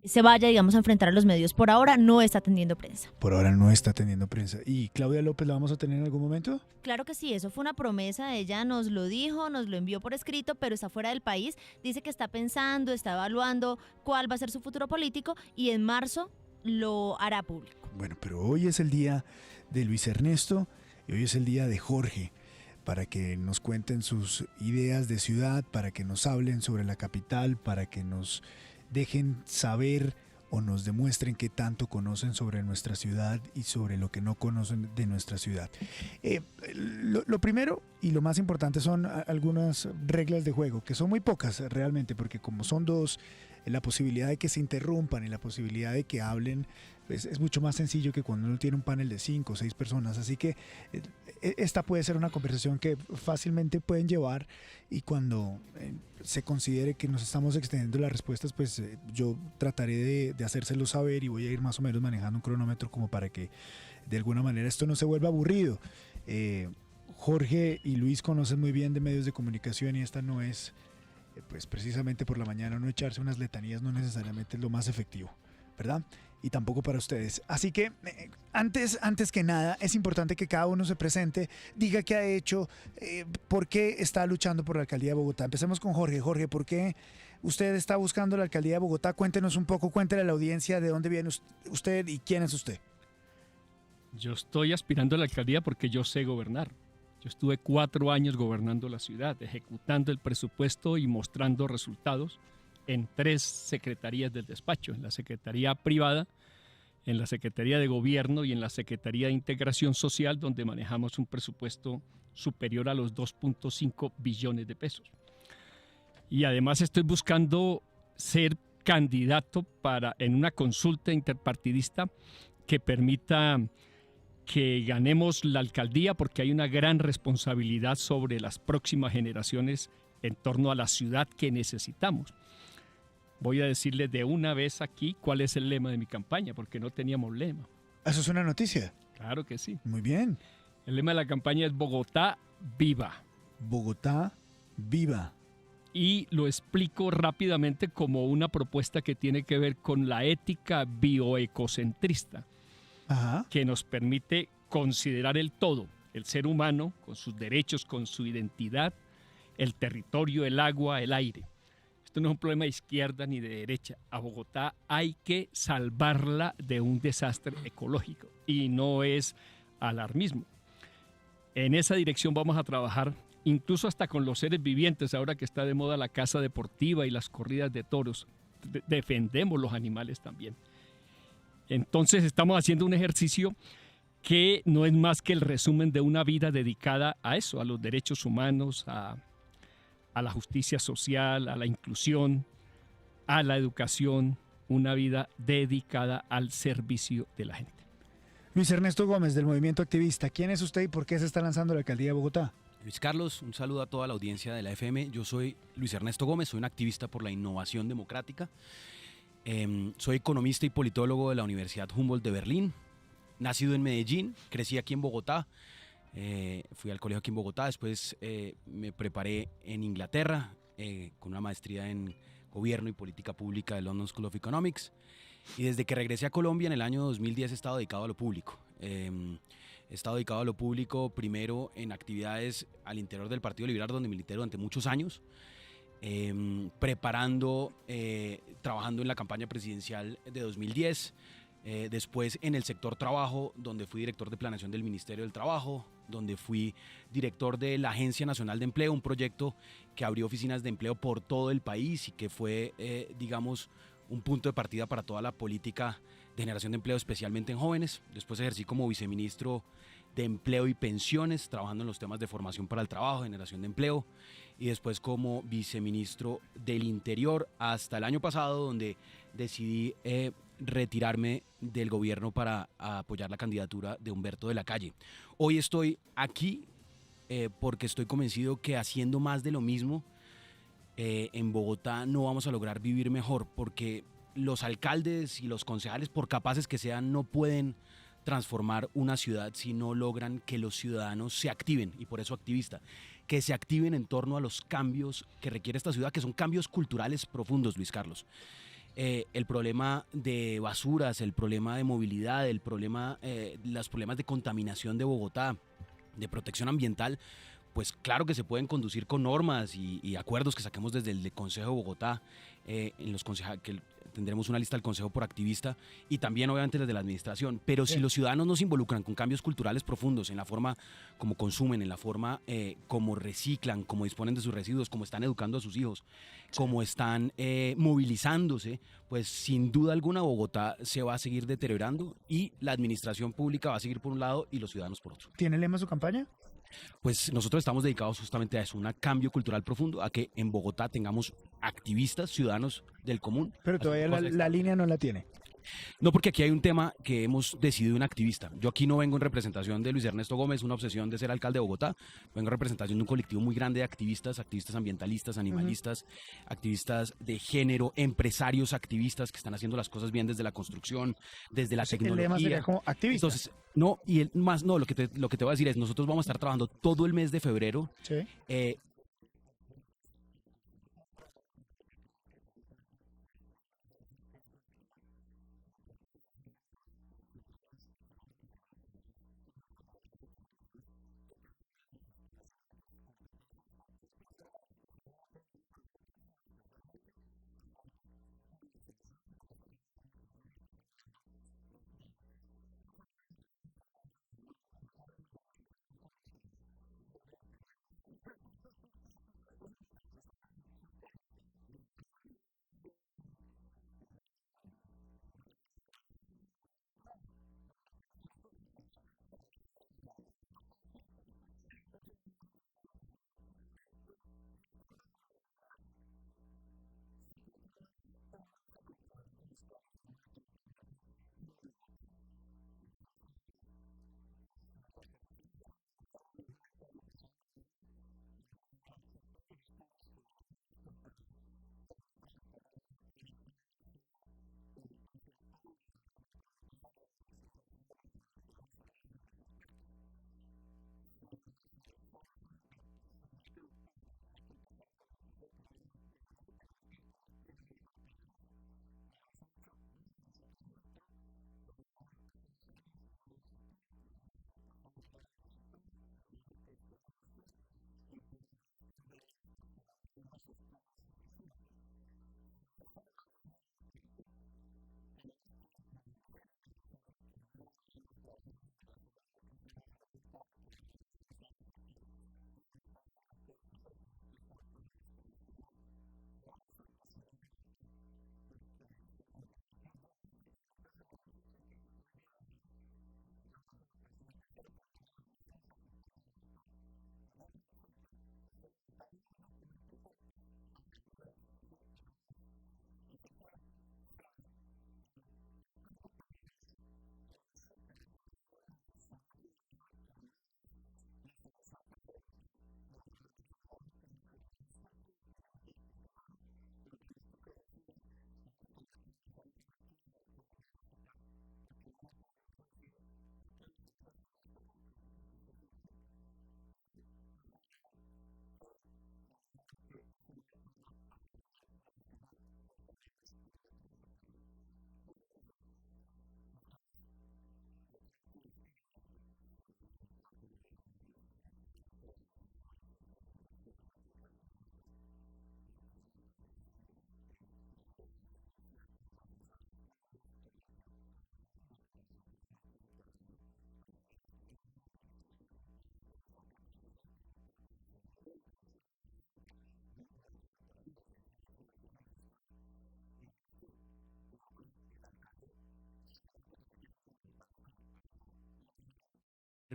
Se vaya, digamos, a enfrentar a los medios. Por ahora no está atendiendo prensa. Por ahora no está teniendo prensa. ¿Y Claudia López la vamos a tener en algún momento? Claro que sí, eso fue una promesa, ella nos lo dijo, nos lo envió por escrito, pero está fuera del país, dice que está pensando, está evaluando cuál va a ser su futuro político y en marzo lo hará público. Bueno, pero hoy es el día de Luis Ernesto y hoy es el día de Jorge, para que nos cuenten sus ideas de ciudad, para que nos hablen sobre la capital, para que nos dejen saber o nos demuestren qué tanto conocen sobre nuestra ciudad y sobre lo que no conocen de nuestra ciudad. Lo primero y lo más importante son algunas reglas de juego, que son muy pocas realmente, porque como son dos, la posibilidad de que se interrumpan y la posibilidad de que hablen pues, es mucho más sencillo que cuando uno tiene un panel de 5 o 6 personas. Así que esta puede ser una conversación que fácilmente pueden llevar y cuando se considere que nos estamos extendiendo las respuestas, pues yo trataré de hacérselo saber y voy a ir más o menos manejando un cronómetro como para que de alguna manera esto no se vuelva aburrido. Jorge y Luis conocen muy bien de medios de comunicación y esta no es, pues precisamente por la mañana no echarse unas letanías no necesariamente es lo más efectivo, ¿verdad? Y tampoco para ustedes. Así que antes que nada es importante que cada uno se presente, diga qué ha hecho, por qué está luchando por la alcaldía de Bogotá. Empecemos con Jorge. Jorge, ¿por qué usted está buscando la alcaldía de Bogotá? Cuéntenos un poco, cuéntele a la audiencia de dónde viene usted y quién es usted. Yo estoy aspirando a la alcaldía porque yo sé gobernar. Yo estuve 4 años gobernando la ciudad, ejecutando el presupuesto y mostrando resultados en 3 secretarías del despacho, en la Secretaría Privada, en la Secretaría de Gobierno y en la Secretaría de Integración Social, donde manejamos un presupuesto superior a los 2.5 billones de pesos. Y además estoy buscando ser candidato en una consulta interpartidista que permita que ganemos la alcaldía, porque hay una gran responsabilidad sobre las próximas generaciones en torno a la ciudad que necesitamos. Voy a decirles de una vez aquí cuál es el lema de mi campaña, porque no teníamos lema. ¿Eso es una noticia? Claro que sí. Muy bien. El lema de la campaña es Bogotá Viva. Bogotá Viva. Y lo explico rápidamente como una propuesta que tiene que ver con la ética bioecocentrista. Ajá. Que nos permite considerar el todo, el ser humano, con sus derechos, con su identidad, el territorio, el agua, el aire. Esto no es un problema de izquierda ni de derecha. A Bogotá hay que salvarla de un desastre ecológico y no es alarmismo. En esa dirección vamos a trabajar, incluso hasta con los seres vivientes, ahora que está de moda la caza deportiva y las corridas de toros. Defendemos los animales también. Entonces estamos haciendo un ejercicio que no es más que el resumen de una vida dedicada a eso, a los derechos humanos, a la justicia social, a la inclusión, a la educación, una vida dedicada al servicio de la gente. Luis Ernesto Gómez, del Movimiento Activista. ¿Quién es usted y por qué se está lanzando a la alcaldía de Bogotá? Luis Carlos, un saludo a toda la audiencia de la FM. Yo soy Luis Ernesto Gómez, soy un activista por la innovación democrática. Soy economista y politólogo de la Universidad Humboldt de Berlín. Nacido en Medellín, crecí aquí en Bogotá. Fui al colegio aquí en Bogotá, después me preparé en Inglaterra con una maestría en Gobierno y Política Pública de London School of Economics. Y desde que regresé a Colombia en el año 2010 he estado dedicado a lo público. He estado dedicado a lo público primero en actividades al interior del Partido Liberal, donde milité durante muchos años, preparando, trabajando en la campaña presidencial de 2010, después en el sector trabajo, donde fui director de planeación del Ministerio del Trabajo, donde fui director de la Agencia Nacional de Empleo, un proyecto que abrió oficinas de empleo por todo el país y que fue, digamos, un punto de partida para toda la política de generación de empleo, especialmente en jóvenes. Después ejercí como viceministro de Empleo y Pensiones, trabajando en los temas de formación para el trabajo, generación de empleo, y después como viceministro del Interior hasta el año pasado, donde decidí retirarme del gobierno para apoyar la candidatura de Humberto de la Calle. Hoy estoy aquí porque estoy convencido que haciendo más de lo mismo en Bogotá no vamos a lograr vivir mejor, porque los alcaldes y los concejales, por capaces que sean, no pueden transformar una ciudad si no logran que los ciudadanos se activen, y por eso activista, que se activen en torno a los cambios que requiere esta ciudad, que son cambios culturales profundos, Luis Carlos. El problema de basuras, el problema de movilidad, los problemas de contaminación de Bogotá, de protección ambiental, pues claro que se pueden conducir con normas y acuerdos que saquemos desde el Consejo de Bogotá, en los que tendremos una lista del Consejo por activista y también obviamente desde la administración, pero si los ciudadanos no se involucran con cambios culturales profundos en la forma como consumen, en la forma como reciclan, como disponen de sus residuos, como están educando a sus hijos, como están movilizándose, pues sin duda alguna Bogotá se va a seguir deteriorando y la administración pública va a seguir por un lado y los ciudadanos por otro. ¿Tiene lema su campaña? Pues nosotros estamos dedicados justamente a eso, un cambio cultural profundo, a que en Bogotá tengamos activistas, ciudadanos del común. Pero todavía la línea no la tiene. No, porque aquí hay un tema que hemos decidido un activista. Yo aquí no vengo en representación de Luis Ernesto Gómez, una obsesión de ser alcalde de Bogotá. Vengo en representación de un colectivo muy grande de activistas, activistas ambientalistas, animalistas, activistas de género, empresarios activistas que están haciendo las cosas bien desde la construcción, desde la tecnología. El lema sería como activista. Entonces, no, lo que te voy a decir es, nosotros vamos a estar trabajando todo el mes de febrero. Sí.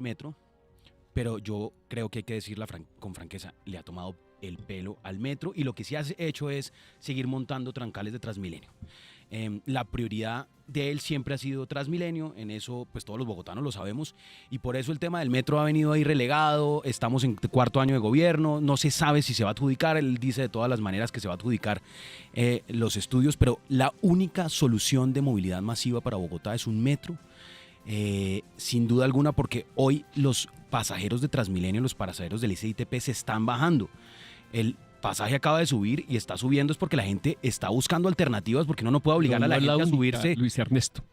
metro, pero yo creo que hay que decirla con franqueza, le ha tomado el pelo al metro y lo que sí ha hecho es seguir montando trancales de Transmilenio. La prioridad de él siempre ha sido Transmilenio, en eso pues todos los bogotanos lo sabemos, y por eso el tema del metro ha venido ahí relegado. Estamos en cuarto año de gobierno, no se sabe si se va a adjudicar, él dice de todas las maneras que se va a adjudicar los estudios, pero la única solución de movilidad masiva para Bogotá es un metro, sin duda alguna, porque hoy los pasajeros de Transmilenio, los pasajeros del SITP se están bajando. El pasaje acaba de subir y está subiendo es porque la gente está buscando alternativas, porque uno no puede obligar a la gente a subirse. Luis Ernesto,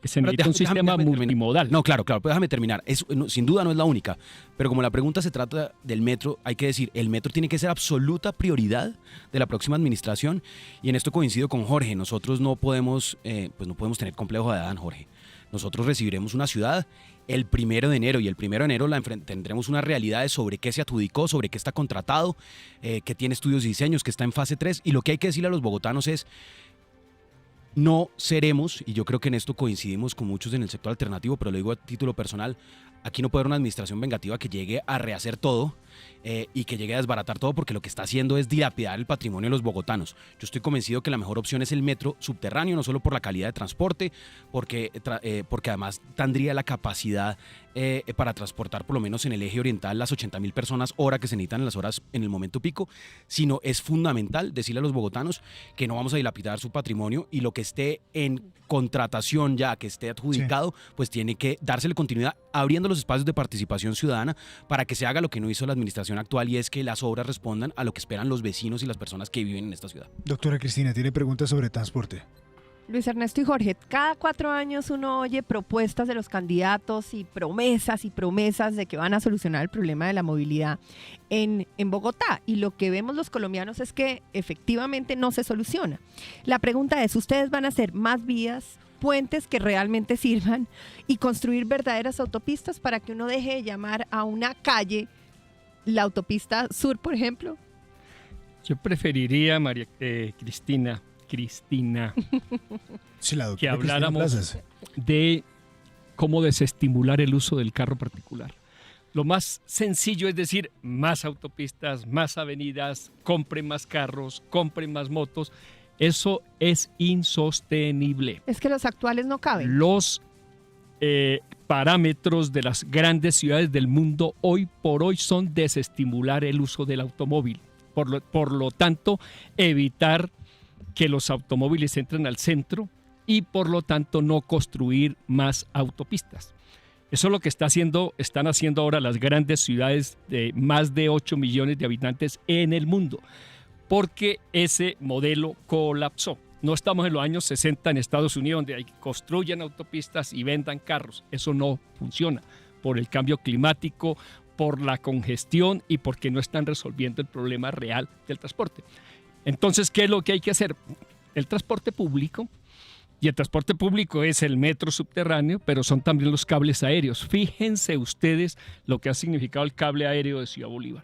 se necesita un sistema multimodal. No, claro, pero déjame terminar. Sin duda no es la única, pero como la pregunta se trata del metro, hay que decir, el metro tiene que ser absoluta prioridad de la próxima administración, y en esto coincido con Jorge. Nosotros no podemos tener complejo de Adán, Jorge. Nosotros recibiremos una ciudad el 1 de enero, y el 1 de enero tendremos unas realidades sobre qué se adjudicó, sobre qué está contratado, qué tiene estudios y diseños, que está en fase 3, y lo que hay que decirle a los bogotanos es: no seremos, y yo creo que en esto coincidimos con muchos en el sector alternativo, pero lo digo a título personal, aquí no puede haber una administración vengativa que llegue a rehacer todo y que llegue a desbaratar todo, porque lo que está haciendo es dilapidar el patrimonio de los bogotanos. Yo estoy convencido que la mejor opción es el metro subterráneo, no solo por la calidad de transporte, porque además tendría la capacidad para transportar por lo menos en el eje oriental las 80.000 personas hora que se necesitan en las horas en el momento pico, sino es fundamental decirle a los bogotanos que no vamos a dilapidar su patrimonio, y lo que esté en contratación ya, que esté adjudicado, pues tiene que dársele continuidad, abriendo los espacios de participación ciudadana para que se haga lo que no hizo la administración actual, y es que las obras respondan a lo que esperan los vecinos y las personas que viven en esta ciudad. Doctora Cristina, ¿tiene preguntas sobre transporte? Luis Ernesto y Jorge, cada 4 años uno oye propuestas de los candidatos y promesas de que van a solucionar el problema de la movilidad en Bogotá, y lo que vemos los colombianos es que efectivamente no se soluciona. La pregunta es: ¿ustedes van a hacer más vías, puentes que realmente sirvan, y construir verdaderas autopistas para que uno deje de llamar a una calle la autopista sur, por ejemplo? Yo preferiría, Cristina, Sí, la que doctora habláramos Cristina Plazas. de cómo desestimular el uso del carro particular. Lo más sencillo es decir, más autopistas, más avenidas, compren más carros, compren más motos. Eso es insostenible. Es que los actuales no caben. Los parámetros de las grandes ciudades del mundo hoy por hoy son desestimular el uso del automóvil. Por lo tanto, evitar que los automóviles entren al centro, y por lo tanto no construir más autopistas. Eso es lo que están haciendo ahora las grandes ciudades de más de 8 millones de habitantes en el mundo, porque ese modelo colapsó. No estamos en los años 60 en Estados Unidos, donde construyan autopistas y vendan carros. Eso no funciona por el cambio climático, por la congestión y porque no están resolviendo el problema real del transporte. Entonces, ¿qué es lo que hay que hacer? El transporte público, y el transporte público es el metro subterráneo, pero son también los cables aéreos. Fíjense ustedes lo que ha significado el cable aéreo de Ciudad Bolívar.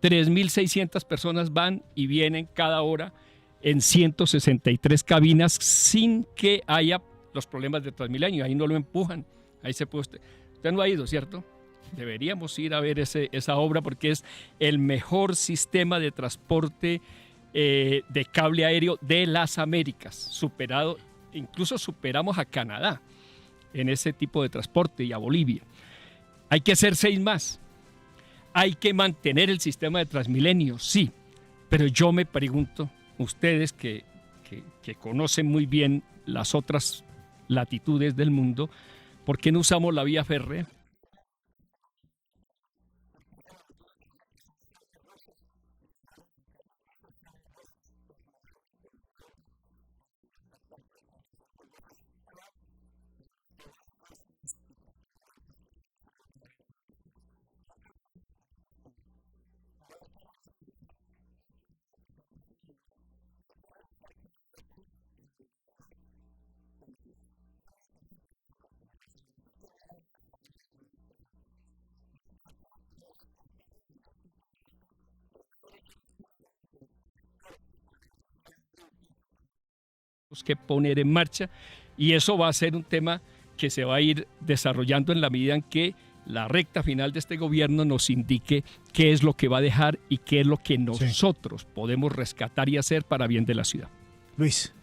3.600 personas van y vienen cada hora en 163 cabinas sin que haya los problemas de Transmilenio. Ahí no lo empujan, ahí se puede... Usted no ha ido, ¿cierto? Deberíamos ir a ver esa obra, porque es el mejor sistema de transporte de cable aéreo de las Américas, incluso superamos a Canadá en ese tipo de transporte, y a Bolivia. Hay que hacer 6 más. Hay que mantener el sistema de Transmilenio, sí, pero yo me pregunto, ustedes que conocen muy bien las otras latitudes del mundo, ¿por qué no usamos la vía férrea? Que poner en marcha, y eso va a ser un tema que se va a ir desarrollando en la medida en que la recta final de este gobierno nos indique qué es lo que va a dejar y qué es lo que nosotros podemos rescatar y hacer para bien de la ciudad. Luis.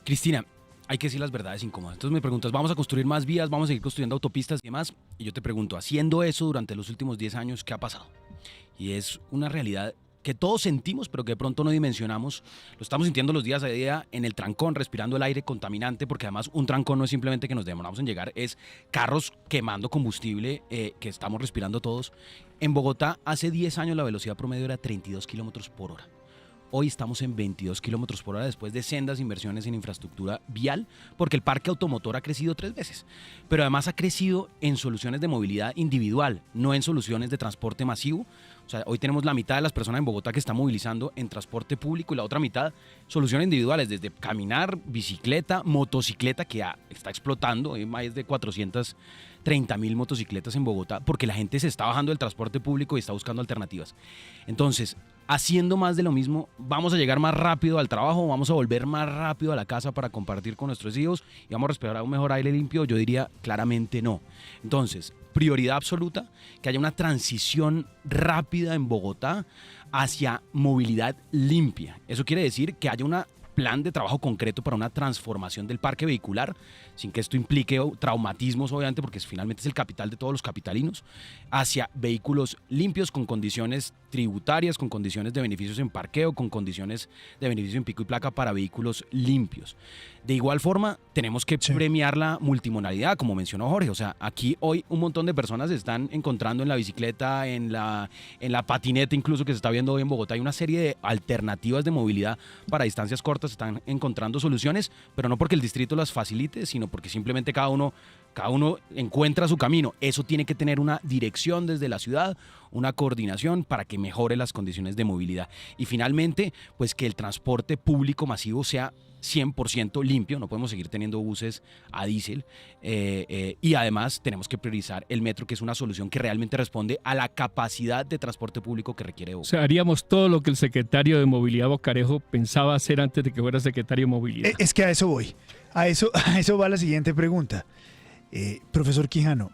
Cristina, hay que decir las verdades incómodas. Entonces me preguntas, ¿vamos a construir más vías? ¿Vamos a seguir construyendo autopistas y demás? Y yo te pregunto, haciendo eso durante los últimos 10 años, ¿qué ha pasado? Y es una realidad que todos sentimos, pero que de pronto no dimensionamos. Lo estamos sintiendo los días a día en el trancón, respirando el aire contaminante, porque además un trancón no es simplemente que nos demoramos en llegar, es carros quemando combustible que estamos respirando todos. En Bogotá, hace 10 años la velocidad promedio era 32 kilómetros por hora. Hoy estamos en 22 kilómetros por hora después de sendas inversiones en infraestructura vial, porque el parque automotor ha crecido 3 veces. Pero además ha crecido en soluciones de movilidad individual, no en soluciones de transporte masivo. O sea, hoy tenemos la mitad de las personas en Bogotá que están movilizando en transporte público y la otra mitad soluciones individuales, desde caminar, bicicleta, motocicleta, que ya está explotando. Hay más de 430.000 motocicletas en Bogotá, porque la gente se está bajando del transporte público y está buscando alternativas. Entonces, haciendo más de lo mismo, ¿vamos a llegar más rápido al trabajo? ¿Vamos a volver más rápido a la casa para compartir con nuestros hijos? ¿Y vamos a respirar un mejor aire limpio? Yo diría claramente no. Entonces, prioridad absoluta, que haya una transición rápida en Bogotá hacia movilidad limpia. Eso quiere decir que haya un plan de trabajo concreto para una transformación del parque vehicular, sin que esto implique traumatismos, obviamente, porque finalmente es el capital de todos los capitalinos, hacia vehículos limpios con condiciones tributarias, con condiciones de beneficios en parqueo, con condiciones de beneficio en pico y placa para vehículos limpios. De igual forma, tenemos que premiar la multimodalidad, como mencionó Jorge. O sea, aquí hoy un montón de personas se están encontrando en la bicicleta, en la patineta incluso, que se está viendo hoy en Bogotá. Hay una serie de alternativas de movilidad para distancias cortas, están encontrando soluciones, pero no porque el distrito las facilite, sino porque simplemente cada uno encuentra su camino. Eso tiene que tener una dirección desde la ciudad, una coordinación para que mejore las condiciones de movilidad. Y finalmente, pues que el transporte público masivo sea 100% limpio. No podemos seguir teniendo buses a diésel, y además tenemos que priorizar el metro, que es una solución que realmente responde a la capacidad de transporte público que requiere Bogotá. O sea, haríamos todo lo que el secretario de Movilidad Bocarejo pensaba hacer antes de que fuera secretario de Movilidad. Es que a eso voy. A eso va la siguiente pregunta. Profesor Quijano,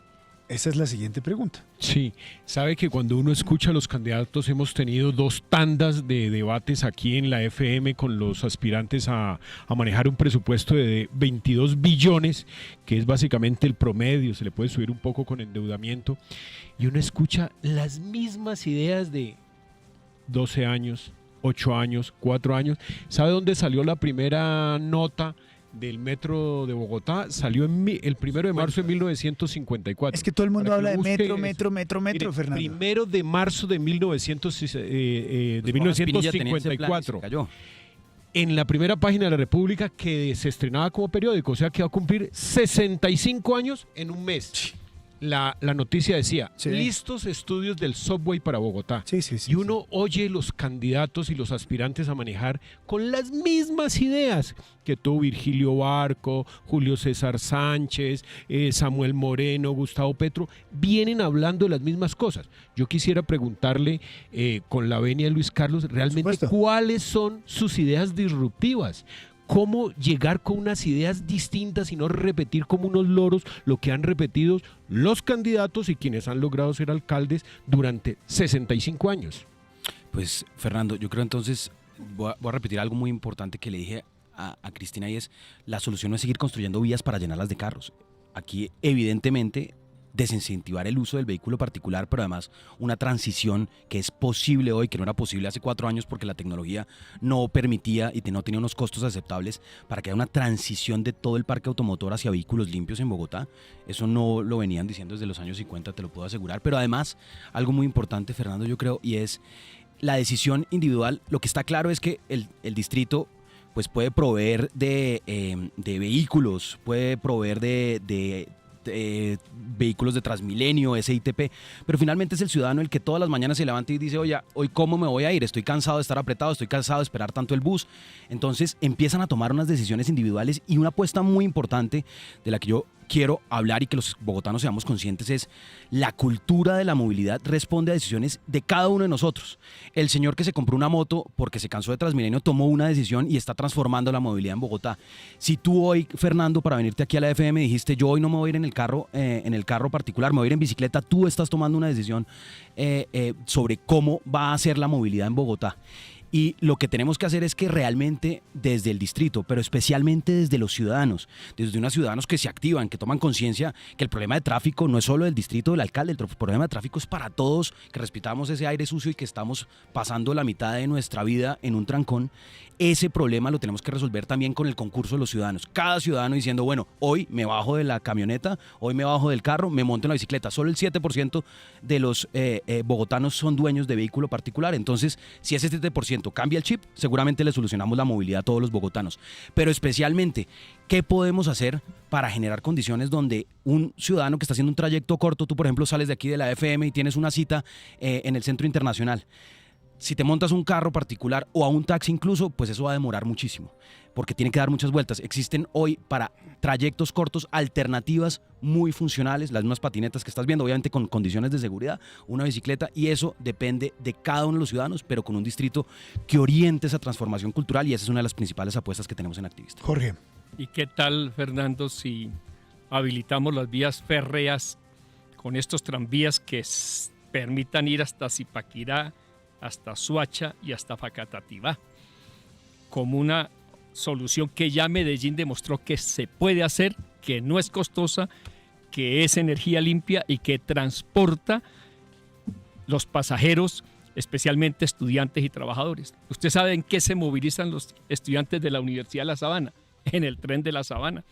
esa es la siguiente pregunta. Sí, sabe que cuando uno escucha a los candidatos, hemos tenido 2 tandas de debates aquí en la FM con los aspirantes a manejar un presupuesto de 22 billones, que es básicamente el promedio, se le puede subir un poco con endeudamiento, y uno escucha las mismas ideas de 12 años, 8 años, 4 años. ¿Sabe dónde salió la primera nota del metro de Bogotá? Salió el 1 de marzo de 1954. Es que todo el mundo habla de metro, Mire, Fernando. 1 de marzo de 1954. En la primera página de la República, que se estrenaba como periódico, o sea que va a cumplir 65 años en un mes. La noticia decía, listos estudios del subway para Bogotá. Y uno oye los candidatos y los aspirantes a manejar con las mismas ideas que tuvo Virgilio Barco, Julio César Sánchez, Samuel Moreno, Gustavo Petro, vienen hablando de las mismas cosas. Yo quisiera preguntarle, con la venia de Luis Carlos, realmente cuáles son sus ideas disruptivas. ¿Cómo llegar con unas ideas distintas y no repetir como unos loros lo que han repetido los candidatos y quienes han logrado ser alcaldes durante 65 años? Pues, Fernando, yo creo entonces, voy a repetir algo muy importante que le dije a Cristina, y es: la solución no es seguir construyendo vías para llenarlas de carros. Aquí, evidentemente, desincentivar el uso del vehículo particular, pero además una transición que es posible hoy, que no era posible hace 4 años porque la tecnología no permitía y no tenía unos costos aceptables, para que haya una transición de todo el parque automotor hacia vehículos limpios en Bogotá. Eso no lo venían diciendo desde los años 50, te lo puedo asegurar. Pero además, algo muy importante, Fernando, yo creo, y es la decisión individual. Lo que está claro es que el distrito pues puede proveer de vehículos, puede proveer de vehículos de Transmilenio, SITP, pero finalmente es el ciudadano el que todas las mañanas se levanta y dice: oye, hoy cómo me voy a ir, estoy cansado de estar apretado, estoy cansado de esperar tanto el bus. Entonces empiezan a tomar unas decisiones individuales, y una apuesta muy importante de la que yo quiero hablar y que los bogotanos seamos conscientes es la cultura de la movilidad responde a decisiones de cada uno de nosotros. El señor que se compró una moto porque se cansó de Transmilenio tomó una decisión y está transformando la movilidad en Bogotá. Si tú hoy, Fernando, para venirte aquí a la FM dijiste yo hoy no me voy a ir en el carro particular, me voy a ir en bicicleta, tú estás tomando una decisión sobre cómo va a ser la movilidad en Bogotá. Y lo que tenemos que hacer es que realmente desde el distrito, pero especialmente desde los ciudadanos, desde unos ciudadanos que se activan, que toman conciencia que el problema de tráfico no es solo del distrito del alcalde, el problema de tráfico es para todos, que respiramos ese aire sucio y que estamos pasando la mitad de nuestra vida en un trancón. Ese problema lo tenemos que resolver también con el concurso de los ciudadanos. Cada ciudadano diciendo, bueno, hoy me bajo de la camioneta, hoy me bajo del carro, me monto en la bicicleta. Solo el 7% de los bogotanos son dueños de vehículo particular. Entonces, si ese 7% cambia el chip, seguramente le solucionamos la movilidad a todos los bogotanos. Pero especialmente, ¿qué podemos hacer para generar condiciones donde un ciudadano que está haciendo un trayecto corto, tú por ejemplo sales de aquí de la FM y tienes una cita en el Centro Internacional? Si te montas un carro particular o a un taxi incluso, pues eso va a demorar muchísimo, porque tiene que dar muchas vueltas. Existen hoy para trayectos cortos alternativas muy funcionales, las mismas patinetas que estás viendo, obviamente con condiciones de seguridad, una bicicleta, y eso depende de cada uno de los ciudadanos, pero con un distrito que oriente esa transformación cultural, y esa es una de las principales apuestas que tenemos en Activista. Jorge. ¿Y qué tal, Fernando, si habilitamos las vías férreas con estos tranvías que permitan ir hasta Zipaquirá, hasta Suacha y hasta Facatativá, como una solución que ya Medellín demostró que se puede hacer, que no es costosa, que es energía limpia y que transporta los pasajeros, especialmente estudiantes y trabajadores? ¿Usted sabe en qué se movilizan los estudiantes de la Universidad de La Sabana? En el tren de La Sabana.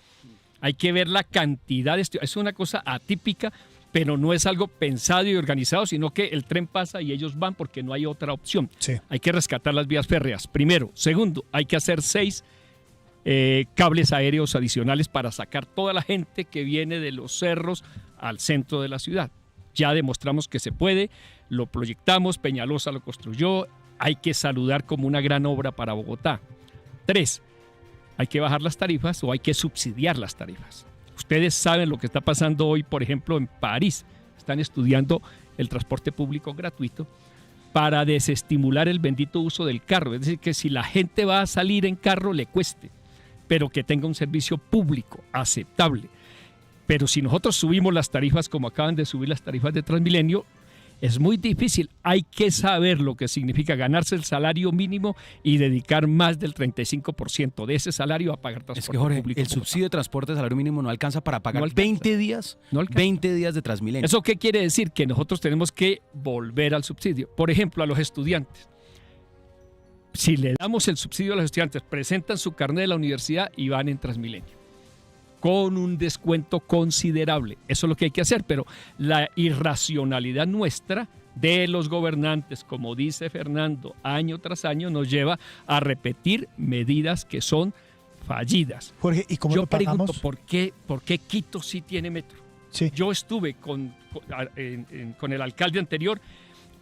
Hay que ver la cantidad de estudiantes. Es una cosa atípica, pero no es algo pensado y organizado, sino que el tren pasa y ellos van porque no hay otra opción. Sí. Hay que rescatar las vías férreas, primero. Segundo, hay que hacer 6 cables aéreos adicionales para sacar toda la gente que viene de los cerros al centro de la ciudad. Ya demostramos que se puede, lo proyectamos, Peñalosa lo construyó, hay que saludar como una gran obra para Bogotá. 3, hay que bajar las tarifas o hay que subsidiar las tarifas. Ustedes saben lo que está pasando hoy, por ejemplo, en París. Están estudiando el transporte público gratuito para desestimular el bendito uso del carro. Es decir, que si la gente va a salir en carro, le cueste, pero que tenga un servicio público aceptable. Pero si nosotros subimos las tarifas como acaban de subir las tarifas de Transmilenio, es muy difícil. Hay que saber lo que significa ganarse el salario mínimo y dedicar más del 35% de ese salario a pagar transporte es que, Jorge, público. El subsidio de transporte de salario mínimo no alcanza para pagar No alcanza. 20 días, No alcanza. 20 días de Transmilenio. ¿Eso qué quiere decir? Que nosotros tenemos que volver al subsidio. Por ejemplo, a los estudiantes. Si le damos el subsidio a los estudiantes, presentan su carnet de la universidad y van en Transmilenio, con un descuento considerable. Eso es lo que hay que hacer, pero la irracionalidad nuestra de los gobernantes, como dice Fernando, año tras año nos lleva a repetir medidas que son fallidas. Jorge, ¿y cómo Yo lo pagamos? pregunto, ¿por qué Quito sí tiene metro? Sí. Yo estuve con el alcalde anterior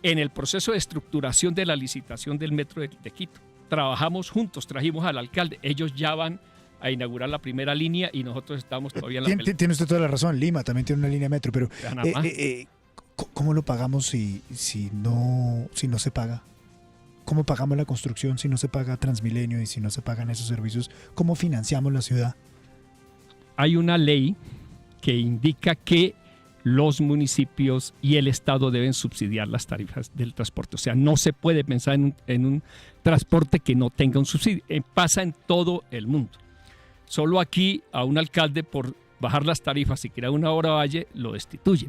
en el proceso de estructuración de la licitación del metro de Quito. Trabajamos juntos, trajimos al alcalde, ellos ya van a inaugurar la primera línea y nosotros estamos todavía en la pelea. Tiene usted toda la razón, Lima también tiene una línea de metro, pero Panamá. ¿cómo lo pagamos si no se paga? ¿Cómo pagamos la construcción si no se paga Transmilenio y si no se pagan esos servicios? ¿Cómo financiamos la ciudad? Hay una ley que indica que los municipios y el Estado deben subsidiar las tarifas del transporte. O sea, no se puede pensar en un transporte que no tenga un subsidio. Pasa en todo el mundo. Solo aquí a un alcalde por bajar las tarifas y crear una obra valle lo destituye.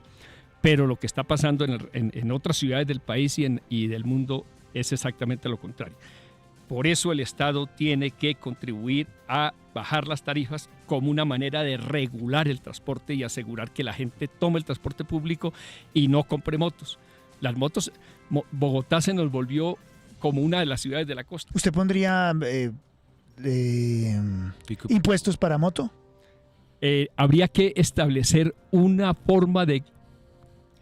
Pero lo que está pasando en otras ciudades del país y del mundo es exactamente lo contrario. Por eso el Estado tiene que contribuir a bajar las tarifas como una manera de regular el transporte y asegurar que la gente tome el transporte público y no compre motos. Las motos, Bogotá se nos volvió como una de las ciudades de la costa. ¿Usted pondría impuestos para moto? Habría que establecer una forma de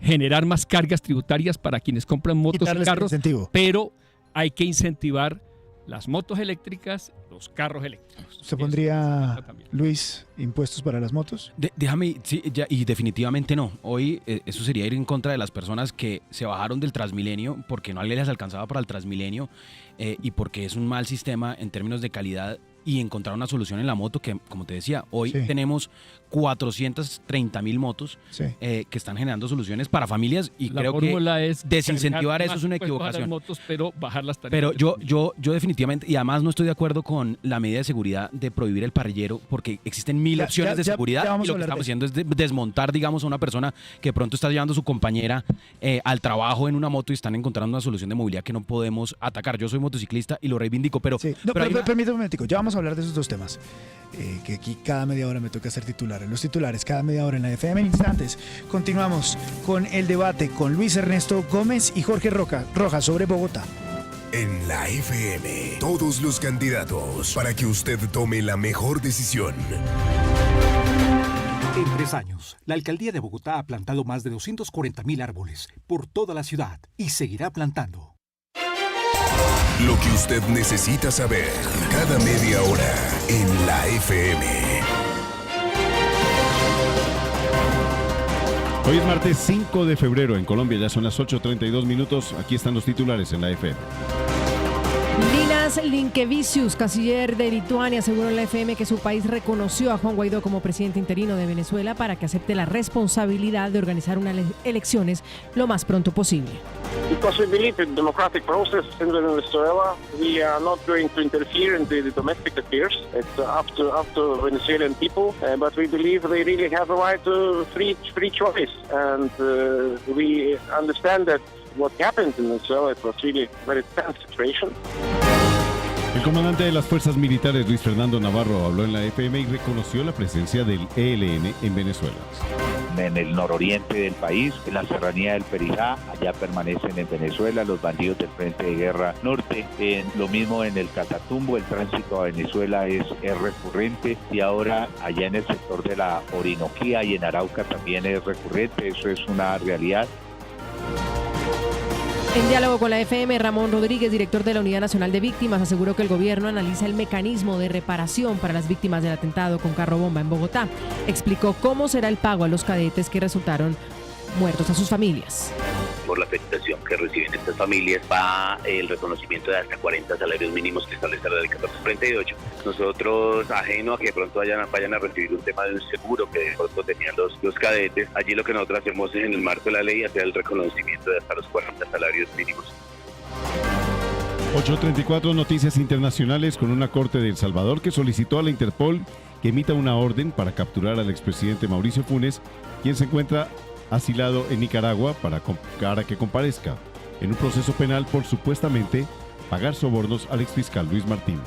generar más cargas tributarias para quienes compran motos y Quitarles el carros, incentivo. pero hay que incentivar las motos eléctricas, los carros eléctricos. ¿Se Eso pondría, se también. Luis, impuestos para las motos? Déjame, sí, y definitivamente no. Hoy eso sería ir en contra de las personas que se bajaron del Transmilenio porque no les alcanzaba para el Transmilenio y porque es un mal sistema en términos de calidad y encontrar una solución en la moto que, como te decía, hoy Sí. tenemos 430.000 motos Sí. que están generando soluciones para familias y La creo que fórmula es desincentivar cargar eso es una más impuestos a las equivocación. motos, pero bajar las tarifas. Pero de yo combustible. definitivamente, y además no estoy de acuerdo con la medida de seguridad de prohibir el parrillero, porque existen mil Ya- opciones ya- de ya- seguridad ya vamos y a lo que hablar estamos de haciendo es desmontar, digamos, a una persona que pronto está llevando a su compañera al trabajo en una moto y están encontrando una solución de movilidad que no podemos atacar. Yo soy motociclista y lo reivindico, pero, Sí. No, pero hay una- permítame un momentico, ya vamos a hablar de esos dos temas. Que aquí cada media hora me toca hacer titulares. Los titulares cada media hora en la FM en instantes. Continuamos con el debate con Luis Ernesto Gómez y Jorge Rojas sobre Bogotá. En la FM, todos los candidatos para que usted tome la mejor decisión. En 3 años, la alcaldía de Bogotá ha plantado más de 240.000 árboles por toda la ciudad y seguirá plantando. Lo que usted necesita saber cada media hora en la FM. Hoy es martes 5 de febrero en Colombia, ya son las 8:32 minutos. Aquí están los titulares en la FM. Linas Linkevicius, canciller de Lituania, aseguró en la FM que su país reconoció a Juan Guaidó como presidente interino de Venezuela para que acepte la responsabilidad de organizar unas elecciones lo más pronto posible. Because we believe in democratic process in Venezuela, we are not going to interfere in the domestic affairs. It's up to Venezuelan people, but we believe they really have a right to free choice, and we understand that what happened in Venezuela, it was really a very tense situation. El comandante de las fuerzas militares, Luis Fernando Navarro, habló en la FM y reconoció la presencia del ELN en Venezuela. En el nororiente del país, en la serranía del Perijá, allá permanecen en Venezuela los bandidos del Frente de Guerra Norte. Lo mismo en el Catatumbo, el tránsito a Venezuela es recurrente, y ahora allá en el sector de la Orinoquía y en Arauca también es recurrente, eso es una realidad. En diálogo con la FM, Ramón Rodríguez, director de la Unidad Nacional de Víctimas, aseguró que el gobierno analiza el mecanismo de reparación para las víctimas del atentado con carro bomba en Bogotá. Explicó cómo será el pago a los cadetes que resultaron muertos a sus familias. Por la afectación que reciben estas familias va el reconocimiento de hasta 40 salarios mínimos que establece la ley 1438. Nosotros, ajeno a que de pronto vayan a recibir un tema de un seguro que de pronto tenían los cadetes, allí lo que nosotros hacemos es en el marco de la ley hacer el reconocimiento de hasta los 40 salarios mínimos. 8:34 noticias internacionales con una corte de El Salvador que solicitó a la Interpol que emita una orden para capturar al expresidente Mauricio Funes, quien se encuentra asilado en Nicaragua para que comparezca en un proceso penal por supuestamente pagar sobornos al exfiscal Luis Martínez.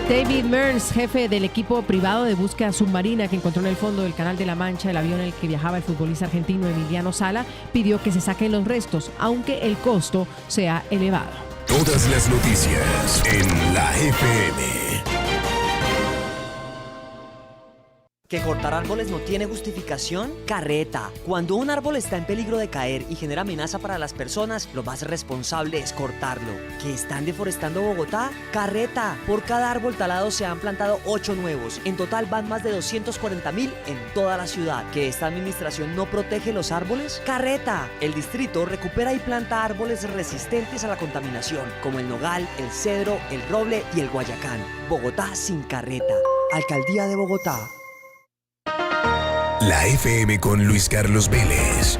David Mearns, jefe del equipo privado de búsqueda submarina que encontró en el fondo del Canal de la Mancha el avión en el que viajaba el futbolista argentino Emiliano Sala, pidió que se saquen los restos, aunque el costo sea elevado. Todas las noticias en la FM. ¿Que cortar árboles no tiene justificación? Carreta. Cuando un árbol está en peligro de caer y genera amenaza para las personas, lo más responsable es cortarlo. ¿Que están deforestando Bogotá? Carreta. Por cada árbol talado se han plantado 8 nuevos. En total van más de 240.000 en toda la ciudad. ¿Que esta administración no protege los árboles? Carreta. El distrito recupera y planta árboles resistentes a la contaminación, como el nogal, el cedro, el roble y el guayacán. Bogotá sin carreta. Alcaldía de Bogotá. La FM con Luis Carlos Vélez.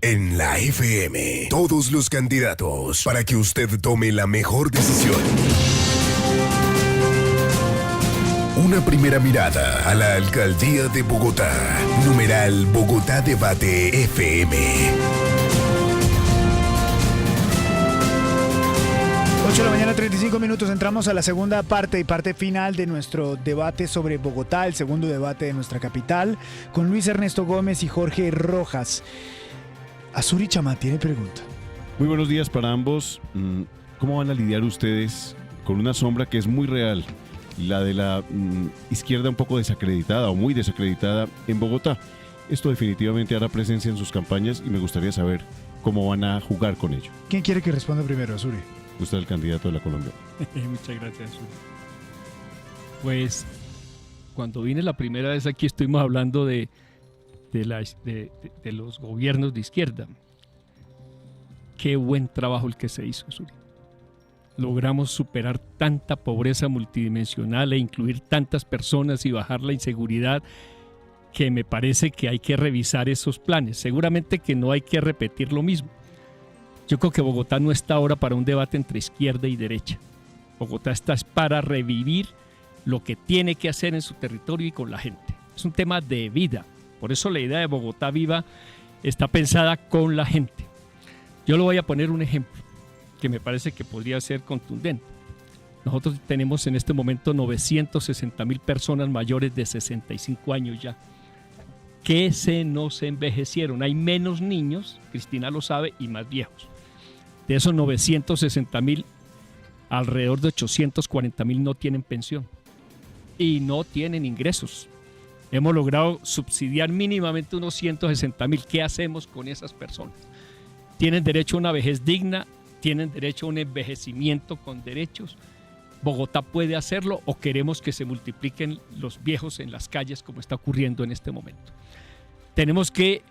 En la FM, todos los candidatos para que usted tome la mejor decisión. Una primera mirada a la alcaldía de Bogotá. Numeral Bogotá Debate FM. 8 de la mañana, 35 minutos. Entramos a la segunda parte y parte final de nuestro debate sobre Bogotá, el segundo debate de nuestra capital, con Luis Ernesto Gómez y Jorge Rojas. Azuri Chamá tiene pregunta. Muy buenos días para ambos. ¿Cómo van a lidiar ustedes con una sombra que es muy real? La de la izquierda un poco desacreditada o muy desacreditada en Bogotá. Esto definitivamente hará presencia en sus campañas y me gustaría saber cómo van a jugar con ello. ¿Quién quiere que responda primero, Azuri? Usted es el candidato de la Colombia. Muchas gracias, Azuri. Pues cuando vine la primera vez aquí estuvimos hablando de los gobiernos de izquierda. Qué buen trabajo el que se hizo, Azuri. Logramos superar tanta pobreza multidimensional e incluir tantas personas y bajar la inseguridad, que me parece que hay que revisar esos planes. Seguramente que no hay que repetir lo mismo. Yo creo que Bogotá no está ahora para un debate entre izquierda y derecha. Bogotá está para revivir lo que tiene que hacer en su territorio y con la gente. Es un tema de vida. Por eso la idea de Bogotá Viva está pensada con la gente. Yo le voy a poner un ejemplo que me parece que podría ser contundente. Nosotros tenemos en este momento 960.000 personas mayores de 65 años ya, que se nos envejecieron. Hay menos niños, Cristina lo sabe, y más viejos. De esos 960.000, alrededor de 840.000 no tienen pensión y no tienen ingresos. Hemos logrado subsidiar mínimamente unos 160.000. ¿Qué hacemos con esas personas? Tienen derecho a una vejez digna, tienen derecho a un envejecimiento con derechos. ¿Bogotá puede hacerlo o queremos que se multipliquen los viejos en las calles como está ocurriendo en este momento? Tenemos que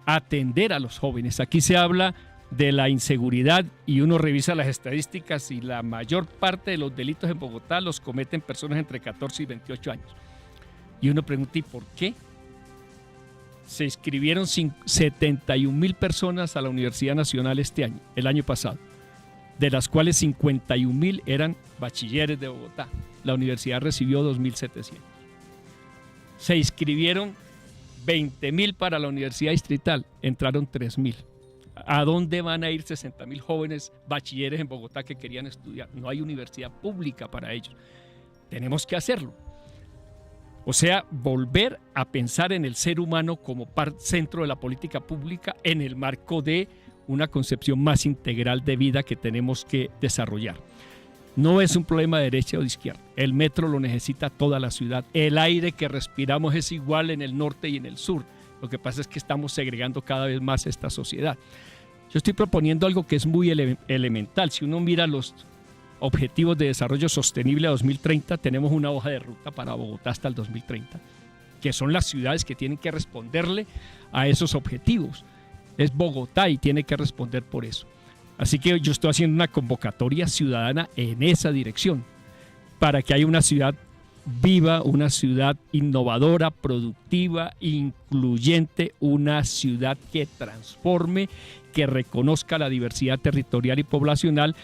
atender a los jóvenes. Aquí se habla de la inseguridad y uno revisa las estadísticas y la mayor parte de los delitos en Bogotá los cometen personas entre 14 y 28 años. Y uno pregunta, ¿y por qué? Se inscribieron 71.000 personas a la Universidad Nacional este año, el año pasado, de las cuales 51.000 eran bachilleres de Bogotá. La universidad recibió 2.700. Se inscribieron 20.000 para la Universidad Distrital, entraron 3.000. ¿A dónde van a ir 60.000 jóvenes bachilleres en Bogotá que querían estudiar? No hay universidad pública para ellos. Tenemos que hacerlo. O sea, volver a pensar en el ser humano como centro de la política pública en el marco de una concepción más integral de vida que tenemos que desarrollar. No es un problema de derecha o de izquierda. El metro lo necesita toda la ciudad. El aire que respiramos es igual en el norte y en el sur. Lo que pasa es que estamos segregando cada vez más esta sociedad. Yo estoy proponiendo algo que es muy elemental. Si uno mira los Objetivos de Desarrollo Sostenible a 2030, tenemos una hoja de ruta para Bogotá hasta el 2030, que son las ciudades que tienen que responderle a esos objetivos. Es Bogotá y tiene que responder por eso. Así que yo estoy haciendo una convocatoria ciudadana en esa dirección, para que haya una ciudad viva, una ciudad innovadora, productiva, incluyente, una ciudad que transforme, que reconozca la diversidad territorial y poblacional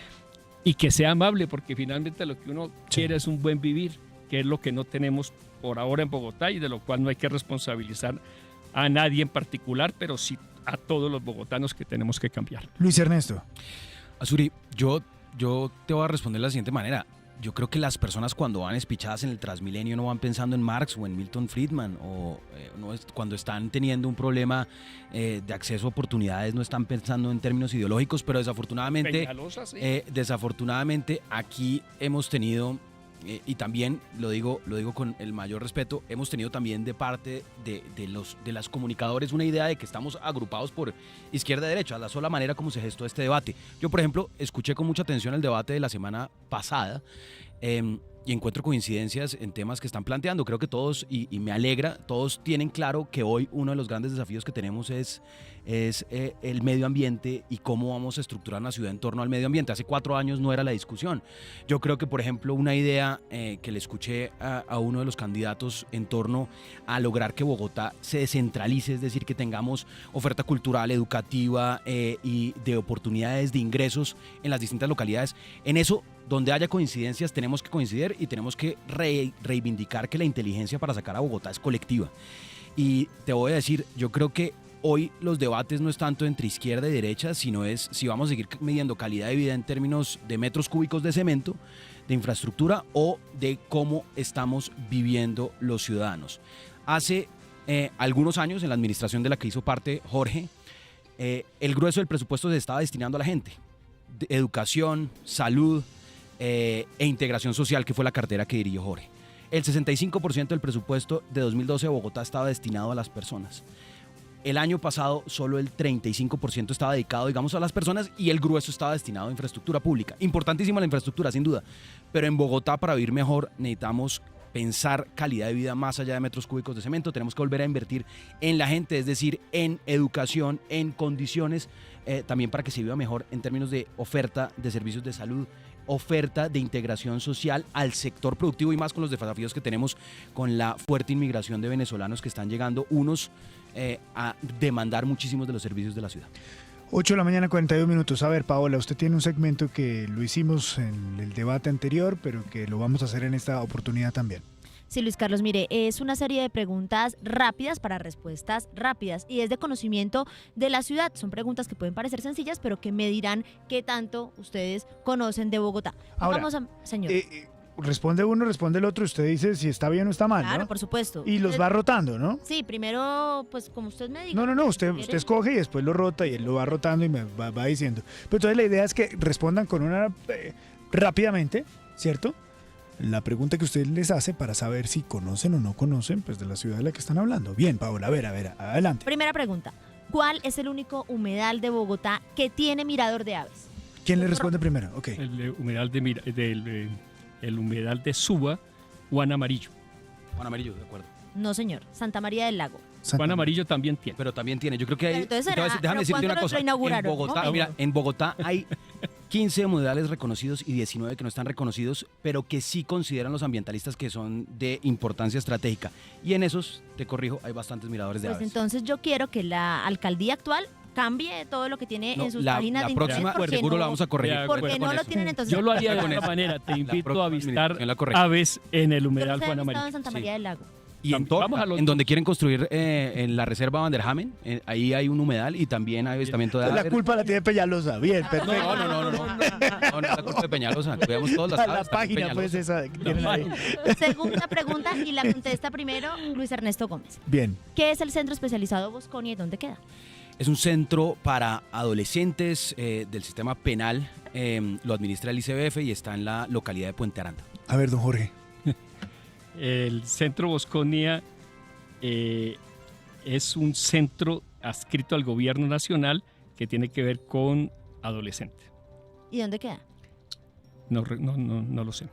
y que sea amable, porque finalmente lo que uno quiere es un buen vivir, que es lo que no tenemos por ahora en Bogotá y de lo cual no hay que responsabilizar a nadie en particular, pero sí a todos los bogotanos que tenemos que cambiar. Luis Ernesto. Azuri, yo te voy a responder de la siguiente manera. Yo creo que las personas cuando van espichadas en el Transmilenio no van pensando en Marx o en Milton Friedman, o cuando están teniendo un problema de acceso a oportunidades no están pensando en términos ideológicos, pero desafortunadamente, desafortunadamente aquí hemos tenido, y también lo digo con el mayor respeto, hemos tenido también de parte de las comunicadores una idea de que estamos agrupados por izquierda y derecha, la sola manera como se gestó este debate. Yo, por ejemplo, escuché con mucha atención el debate de la semana pasada y encuentro coincidencias en temas que están planteando. Creo que todos, y me alegra, todos tienen claro que hoy uno de los grandes desafíos que tenemos es el medio ambiente y cómo vamos a estructurar una ciudad en torno al medio ambiente. Hace 4 años no era la discusión. Yo creo que, por ejemplo, una idea que le escuché a uno de los candidatos en torno a lograr que Bogotá se descentralice, es decir, que tengamos oferta cultural, educativa y de oportunidades de ingresos en las distintas localidades. En eso, donde haya coincidencias, tenemos que coincidir y tenemos que reivindicar que la inteligencia para sacar a Bogotá es colectiva. Y te voy a decir, yo creo que hoy los debates no es tanto entre izquierda y derecha, sino es si vamos a seguir midiendo calidad de vida en términos de metros cúbicos de cemento, de infraestructura o de cómo estamos viviendo los ciudadanos. Hace algunos años, en la administración de la que hizo parte Jorge, el grueso del presupuesto se estaba destinando a la gente. Educación, salud e integración social, que fue la cartera que dirigió Jorge. El 65% del presupuesto de 2012 de Bogotá estaba destinado a las personas. El año pasado solo el 35% estaba dedicado, digamos, a las personas y el grueso estaba destinado a infraestructura pública. Importantísima la infraestructura, sin duda. Pero en Bogotá, para vivir mejor, necesitamos pensar calidad de vida más allá de metros cúbicos de cemento. Tenemos que volver a invertir en la gente, es decir, en educación, en condiciones, también para que se viva mejor en términos de oferta de servicios de salud, oferta de integración social al sector productivo y más con los desafíos que tenemos con la fuerte inmigración de venezolanos que están llegando, unos a demandar muchísimos de los servicios de la ciudad. 8 de la mañana, 42 minutos. A ver, Paola, usted tiene un segmento que lo hicimos en el debate anterior, pero que lo vamos a hacer en esta oportunidad también. Sí, Luis Carlos, mire, es una serie de preguntas rápidas para respuestas rápidas y es de conocimiento de la ciudad. Son preguntas que pueden parecer sencillas, pero que me dirán qué tanto ustedes conocen de Bogotá. Ahora, vamos a, señor. Responde uno, responde el otro, usted dice si está bien o está mal, Claro, ¿no? por supuesto. Y los va rotando, ¿no? Sí, primero, pues como usted me diga. No, usted escoge y después lo rota y él lo va rotando y me va diciendo. Pero entonces la idea es que respondan con una rápidamente, ¿cierto? La pregunta que usted les hace para saber si conocen o no conocen pues de la ciudad de la que están hablando. Bien, Paola, a ver, adelante. Primera pregunta. ¿Cuál es el único humedal de Bogotá que tiene mirador de aves? ¿Quién le responde primero? Ok. El humedal de Suba, Juan Amarillo. Juan Amarillo, de acuerdo. No, señor. Santa María del Lago. Juan Amarillo también tiene. Pero también tiene. Yo creo que hay. Entonces Déjame decirte una cosa. En Bogotá, ¿no? mira, en Bogotá hay 15 humedales reconocidos y 19 que no están reconocidos, pero que sí consideran los ambientalistas que son de importancia estratégica. Y en esos, te corrijo, hay bastantes miradores de Pues aves. entonces yo quiero que la alcaldía actual cambie todo lo que tiene en sus páginas la de próxima, internet. porque seguro no- la vamos a corregir. Porque no lo tienen, entonces. Yo lo haría de Con esta eso. manera. Te La invito próxima a avistar administración la corrige. aves en el humedal Ustedes Juan han estado Amarillo. en Santa Sí. María del Lago. Y en Vamos Torpa, a los en dos. donde quieren construir en la reserva Vanderhamen, ahí hay un humedal y también hay avistamiento de La aves. culpa la tiene Peñalosa. Bien, perfecto. No, no es la culpa de Peñalosa. Veamos todas las La aves. también página, pues, Peñalosa. esa que tienen ahí. Segunda pregunta y la contesta primero Luis Ernesto Gómez. Bien. ¿Qué es el Centro Especializado Bosconia y dónde queda? Es un centro para adolescentes del sistema penal. Lo administra el ICBF y está en la localidad de Puente Aranda. A ver, don Jorge. El Centro Bosconia es un centro adscrito al gobierno nacional que tiene que ver con adolescentes. ¿Y dónde queda? No lo sé.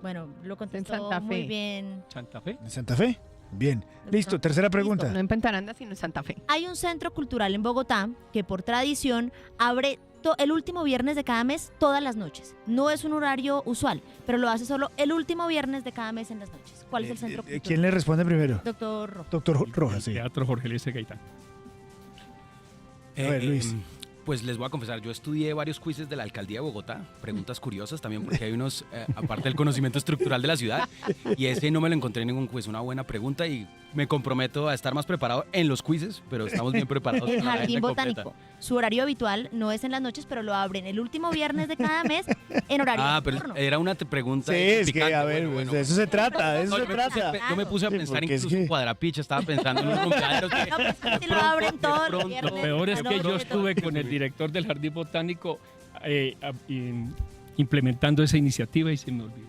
Bueno, lo contestó Santa muy Fe. bien. ¿Santa Fe? ¿En Santa Fe? Bien. Listo, tercera pregunta. No en Pentaranda, sino en Santa Fe. Hay un centro cultural en Bogotá que por tradición abre el último viernes de cada mes todas las noches. No es un horario usual, pero lo hace solo el último viernes de cada mes en las noches. ¿Cuál es el centro cultural? ¿Quién le responde primero? Doctor Rojas. Doctor Rojas, sí. Teatro Jorge Luis Gaitán. A ver, Luis. Pues les voy a confesar, yo estudié varios quizzes de la Alcaldía de Bogotá, preguntas curiosas también, porque hay unos, aparte del conocimiento estructural de la ciudad, y ese no me lo encontré en ningún quiz, una buena pregunta, y me comprometo a estar más preparado en los quizzes, pero estamos bien preparados. El para la Jardín agenda completa. Botánico. Su horario habitual no es en las noches, pero lo abren el último viernes de cada mes en horario Pero nocturno. era una pregunta. Sí, es que, picante, a ver, bueno. de eso se trata, de eso No, se trata. yo me puse a Sí, pensar porque es incluso que- en Cuadrapicha, estaba pensando en unos rumbeaderos que No, pues es que si lo pronto, abren de todos los pronto. viernes. Lo peor es de la que yo noche, estuve con el director del Jardín Botánico implementando esa iniciativa y se me olvidó.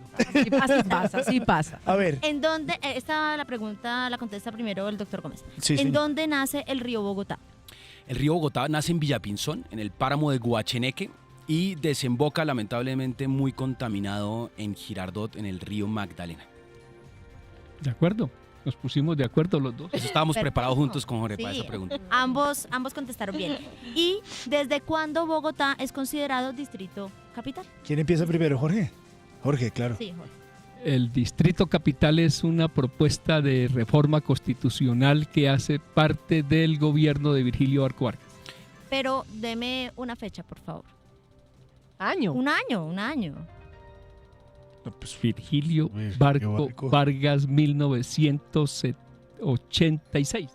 Así pasa. A ver, ¿En dónde? Esta la pregunta la contesta primero el doctor Gómez. Sí, ¿En señor. dónde nace el río Bogotá? El río Bogotá nace en Villapinzón, en el páramo de Guacheneque, y desemboca lamentablemente muy contaminado en Girardot, en el río Magdalena. ¿De acuerdo? Nos pusimos de acuerdo los dos. Eso estábamos Perfecto. preparados juntos con Jorge para Sí, esa pregunta. ambos contestaron bien. ¿Y desde cuándo Bogotá es considerado distrito capital? ¿quién empieza primero? Jorge. Jorge, claro. Sí, Jorge. El Distrito Capital es una propuesta de reforma constitucional que hace parte del gobierno de Virgilio Barco Vargas. Pero deme una fecha, por favor. Año. Un año. Virgilio Virgilio Barco Barco. Vargas, 1986.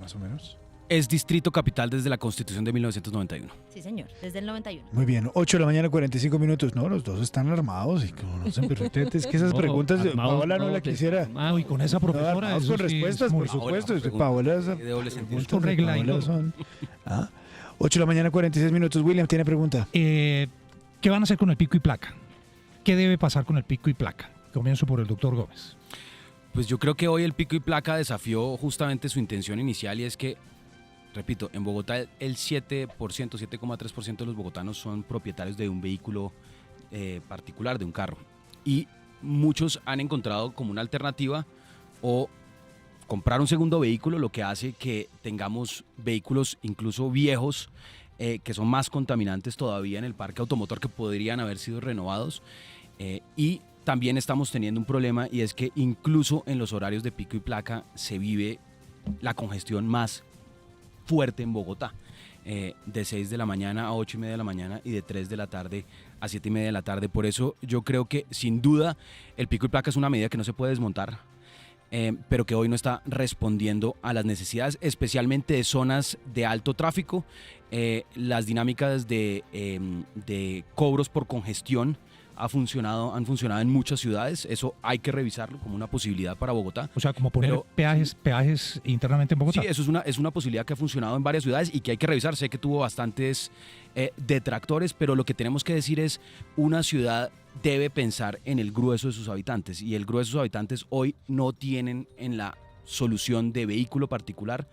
Más o menos. Es distrito capital desde la Constitución de 1991. Sí, señor, desde el 91. Muy bien, 8 de la mañana, 45 minutos. No, los dos están armados y conocen perfectamente. Es que esas No, preguntas, armados Paola no no, la quisiera. No, y con esa profesora. Armados eso con sí es respuestas, muy- por supuesto. Ahora, Paola, de doble sentido. preguntas Con de regla y Paola todo. son- 8 de la mañana, 46 minutos. William tiene pregunta. ¿Qué van a hacer con el pico y placa? ¿Qué debe pasar con el pico y placa? Comienzo por el doctor Pues yo creo que hoy el pico y placa desafió justamente su intención inicial, y es que repito, en Bogotá el 7%, 7,3% de los bogotanos son propietarios de un vehículo particular, de un carro. Y muchos han encontrado como una alternativa o comprar un segundo vehículo, lo que hace que tengamos vehículos incluso viejos que son más contaminantes todavía en el parque automotor, que podrían haber sido renovados. Y también estamos teniendo un problema, y es que incluso en los horarios de pico y placa se vive la congestión más fuerte en Bogotá, de 6 de la mañana a 8 y media de la mañana y de 3 de la tarde a 7 y media de la tarde. Por eso yo creo que sin duda el pico y placa es una medida que no se puede desmontar, pero que hoy no está respondiendo a las necesidades, especialmente de zonas de alto tráfico. Las dinámicas de cobros por congestión han funcionado en muchas ciudades. Eso hay que revisarlo como una posibilidad para Bogotá. O sea, como poner peajes internamente en Bogotá. Sí, eso es una posibilidad que ha funcionado en varias ciudades y que hay que revisar. Sé que tuvo bastantes detractores, pero lo que tenemos que decir es: una ciudad debe pensar en el grueso de sus habitantes, y el grueso de sus habitantes hoy no tienen en la solución de vehículo particular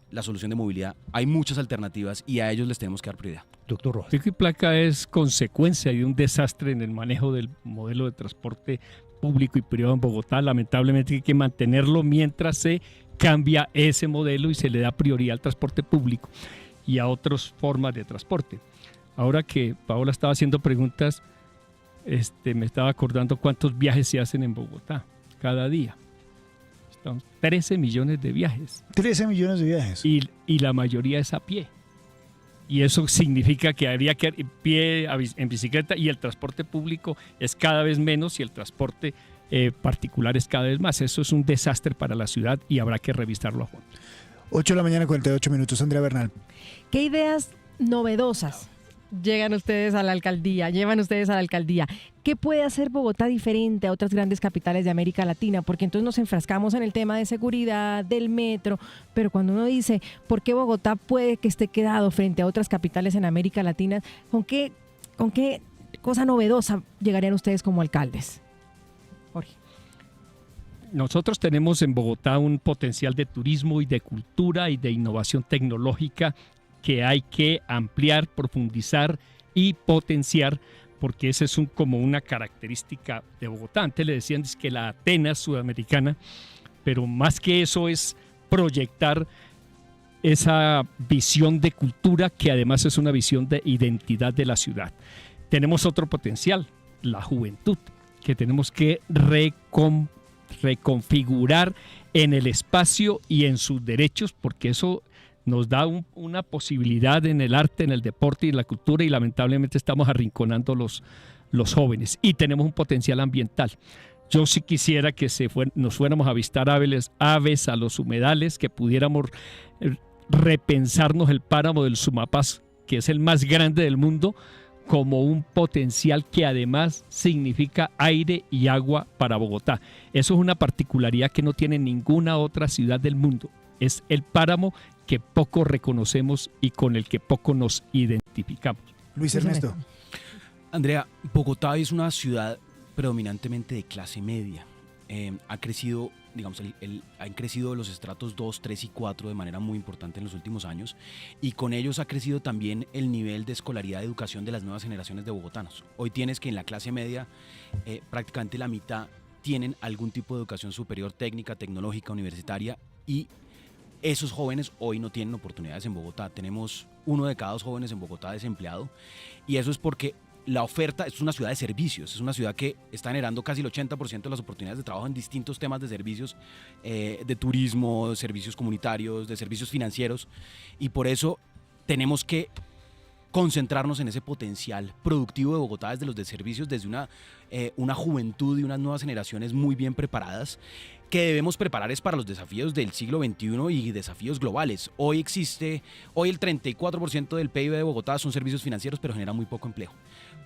la solución de movilidad. Hay muchas alternativas y a ellos les tenemos que dar prioridad. Doctor Rojas. Pico y placa es consecuencia de un desastre en el manejo del modelo de transporte público y privado en Bogotá. Lamentablemente hay que mantenerlo mientras se cambia ese modelo y se le da prioridad al transporte público y a otras formas de transporte. Ahora que Paola estaba haciendo preguntas, me estaba acordando cuántos viajes se hacen en Bogotá cada día. 13 millones de viajes. 13 millones de viajes. Y la mayoría es a pie. Y eso significa que habría que ir en pie, en bicicleta, y el transporte público es cada vez menos y el transporte particular es cada vez más. Eso es un desastre para la ciudad y habrá que revisarlo a fondo. 8 de la mañana, 48 minutos. Andrea Bernal. ¿Qué ideas novedosas llevan ustedes a la alcaldía? ¿Qué puede hacer Bogotá diferente a otras grandes capitales de América Latina? Porque entonces nos enfrascamos en el tema de seguridad, del metro, pero cuando uno dice, ¿por qué Bogotá puede que esté quedado frente a otras capitales en América Latina? ¿Con qué cosa novedosa llegarían ustedes como alcaldes? Jorge. Nosotros tenemos en Bogotá un potencial de turismo y de cultura y de innovación tecnológica que hay que ampliar, profundizar y potenciar, porque esa es como una característica de Bogotá. Antes le decían que la Atenas sudamericana, pero más que eso es proyectar esa visión de cultura que además es una visión de identidad de la ciudad. Tenemos otro potencial, la juventud, que tenemos que reconfigurar en el espacio y en sus derechos, porque eso nos da una posibilidad en el arte, en el deporte y en la cultura, y lamentablemente estamos arrinconando los jóvenes. Y tenemos un potencial ambiental. Yo sí quisiera que nos fuéramos a avistar aves a los humedales, que pudiéramos repensarnos el páramo del Sumapaz, que es el más grande del mundo, como un potencial que además significa aire y agua para Bogotá. Eso es una particularidad que no tiene ninguna otra ciudad del mundo. Es el páramo que poco reconocemos y con el que poco nos identificamos. Luis Ernesto. Andrea, Bogotá es una ciudad predominantemente de clase media. Ha crecido, digamos, han crecido los estratos 2, 3 y 4 de manera muy importante en los últimos años, y con ellos ha crecido también el nivel de escolaridad y educación de las nuevas generaciones de bogotanos. Hoy tienes que en la clase media prácticamente la mitad tienen algún tipo de educación superior, técnica, tecnológica, universitaria, y esos jóvenes hoy no tienen oportunidades en Bogotá. Tenemos 1 de cada 2 jóvenes en Bogotá desempleado, y eso es porque la oferta es una ciudad de servicios, es una ciudad que está generando casi el 80% de las oportunidades de trabajo en distintos temas de servicios, de turismo, de servicios comunitarios, de servicios financieros, y por eso tenemos que concentrarnos en ese potencial productivo de Bogotá desde los de servicios, desde una juventud y unas nuevas generaciones muy bien preparadas, que debemos preparar es para los desafíos del siglo XXI y desafíos globales. Hoy el 34% del PIB de Bogotá son servicios financieros, pero genera muy poco empleo.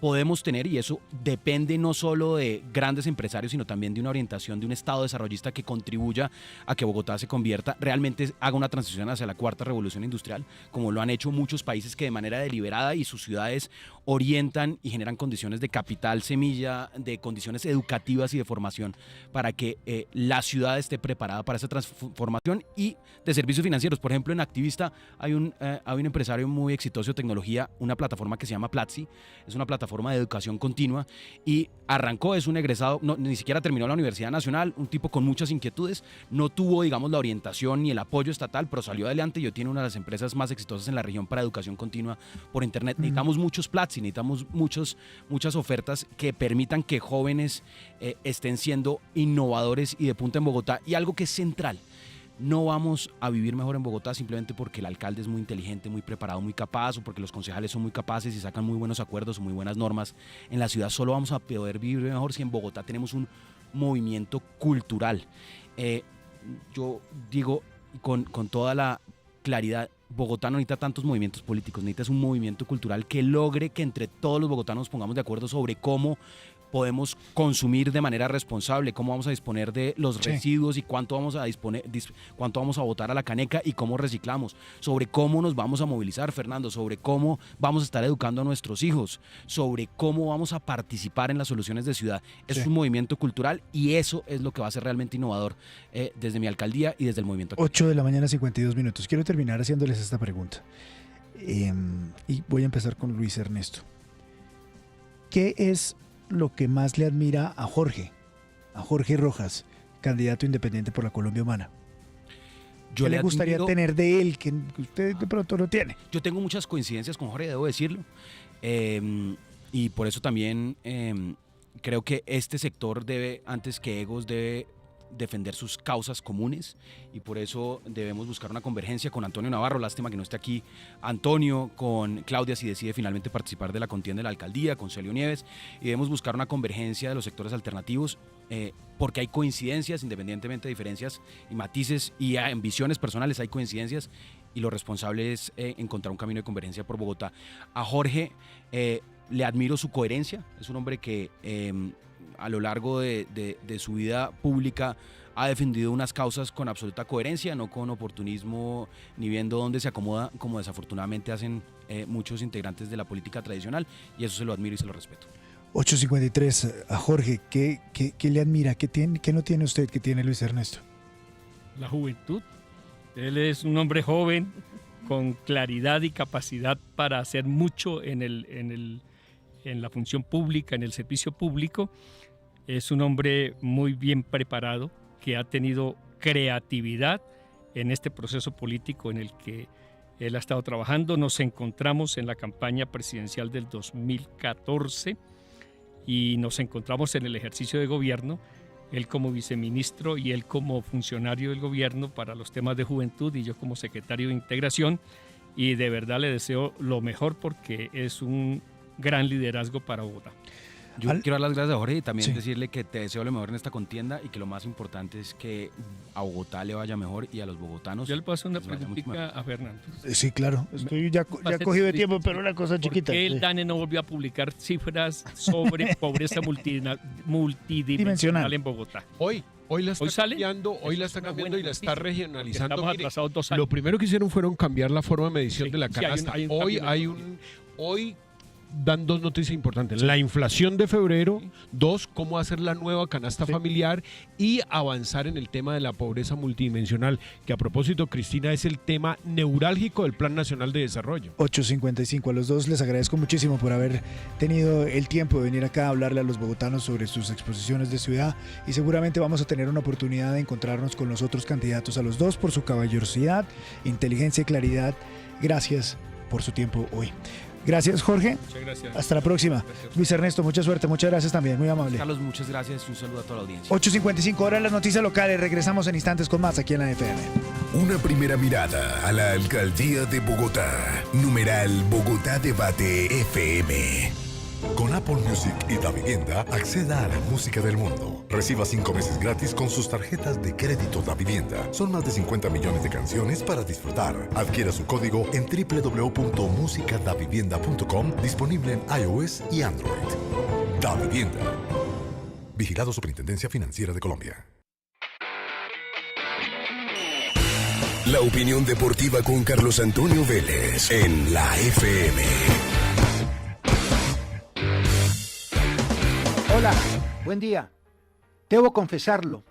Podemos tener, y eso depende no solo de grandes empresarios, sino también de una orientación de un Estado desarrollista que contribuya a que Bogotá se convierta, realmente haga una transición hacia la 4ª revolución industrial, como lo han hecho muchos países que de manera deliberada y sus ciudades orientan y generan condiciones de capital semilla, de condiciones educativas y de formación para que la ciudad ciudad esté preparada para esa transformación y de servicios financieros. Por ejemplo, en Activista hay un empresario muy exitoso de tecnología, una plataforma que se llama Platzi, es una plataforma de educación continua y arrancó, es un egresado, ni siquiera terminó la Universidad Nacional, un tipo con muchas inquietudes, no tuvo, digamos, la orientación ni el apoyo estatal, pero salió adelante y hoy tiene una de las empresas más exitosas en la región para educación continua por internet. Necesitamos muchos Platzi, necesitamos muchas ofertas que permitan que jóvenes estén siendo innovadores y de punta en Bogotá. Y algo que es central, no vamos a vivir mejor en Bogotá simplemente porque el alcalde es muy inteligente, muy preparado, muy capaz, o porque los concejales son muy capaces y sacan muy buenos acuerdos o muy buenas normas. En la ciudad solo vamos a poder vivir mejor si en Bogotá tenemos un movimiento cultural. Yo digo con toda la claridad, Bogotá no necesita tantos movimientos políticos, necesita un movimiento cultural que logre que entre todos los bogotanos nos pongamos de acuerdo sobre cómo podemos consumir de manera responsable, cómo vamos a disponer de los residuos y cuánto vamos a botar a la caneca y cómo reciclamos, sobre cómo nos vamos a movilizar, Fernando, sobre cómo vamos a estar educando a nuestros hijos, sobre cómo vamos a participar en las soluciones de ciudad. Es un movimiento cultural y eso es lo que va a ser realmente innovador desde mi alcaldía y desde el movimiento. 8 de la mañana, 52 minutos. Quiero terminar haciéndoles esta pregunta. Y voy a empezar con Luis Ernesto. ¿Qué es lo que más le admira a Jorge Rojas, candidato independiente por la Colombia Humana? ¿Qué le gustaría tener de él que usted de pronto no tiene? Yo tengo muchas coincidencias con Jorge, debo decirlo, y por eso también creo que este sector debe, antes que egos, debe defender sus causas comunes y por eso debemos buscar una convergencia con Antonio Navarro. Lástima que no esté aquí Antonio, con Claudia si decide finalmente participar de la contienda de la alcaldía, con Celio Nieves, y debemos buscar una convergencia de los sectores alternativos porque hay coincidencias, independientemente de diferencias y matices, y en visiones personales hay coincidencias, y lo responsable es encontrar un camino de convergencia por Bogotá. A Jorge le admiro su coherencia, es un hombre que a lo largo de su vida pública ha defendido unas causas con absoluta coherencia, no con oportunismo ni viendo dónde se acomoda, como desafortunadamente hacen muchos integrantes de la política tradicional, y eso se lo admiro y se lo respeto. 8:53, a Jorge, ¿qué le admira? ¿Qué no tiene usted que tiene Luis Ernesto? La juventud. Él es un hombre joven con claridad y capacidad para hacer mucho en la función pública, en el servicio público. Es un hombre muy bien preparado, que ha tenido creatividad en este proceso político en el que él ha estado trabajando. Nos encontramos en la campaña presidencial del 2014 y nos encontramos en el ejercicio de gobierno, él como viceministro y él como funcionario del gobierno para los temas de juventud y yo como secretario de integración, y de verdad le deseo lo mejor porque es un gran liderazgo para Bogotá. Yo quiero dar las gracias a Jorge y también decirle que te deseo lo mejor en esta contienda y que lo más importante es que a Bogotá le vaya mejor y a los bogotanos. Yo le paso una preguntita a Fernando. Sí, claro. Estoy ya cogido de tiempo, pero una cosa chiquita. ¿Por qué el DANE no volvió a publicar cifras sobre pobreza multidimensional en Bogotá? Hoy la está cambiando, la está cambiando y la está regionalizando. Estamos atrasados 2 años. Lo primero que hicieron fueron cambiar la forma de medición de la canasta. Hoy dan 2 noticias importantes. La inflación de febrero, 2, cómo hacer la nueva canasta familiar y avanzar en el tema de la pobreza multidimensional, que a propósito, Cristina, es el tema neurálgico del Plan Nacional de Desarrollo. 8:55. A los dos les agradezco muchísimo por haber tenido el tiempo de venir acá a hablarle a los bogotanos sobre sus exposiciones de ciudad, y seguramente vamos a tener una oportunidad de encontrarnos con los otros candidatos, a los dos por su caballerosidad, inteligencia y claridad. Gracias por su tiempo hoy. Gracias, Jorge. Muchas gracias. Hasta la próxima. Gracias. Luis Ernesto, mucha suerte. Muchas gracias también. Muy amable. Carlos, muchas gracias y un saludo a toda la audiencia. 8:55, ahora las noticias locales. Regresamos en instantes con más aquí en la FM. Una primera mirada a la alcaldía de Bogotá. Numeral Bogotá Debate FM. Con Apple Music y Davivienda, acceda a la música del mundo. Reciba 5 meses gratis con sus tarjetas de crédito Davivienda. Son más de 50 millones de canciones para disfrutar. Adquiera su código en www.musicadavivienda.com, disponible en iOS y Android. Davivienda. Vigilado Superintendencia Financiera de Colombia. La opinión deportiva con Carlos Antonio Vélez en la FM. Hola, buen día. Debo confesarlo,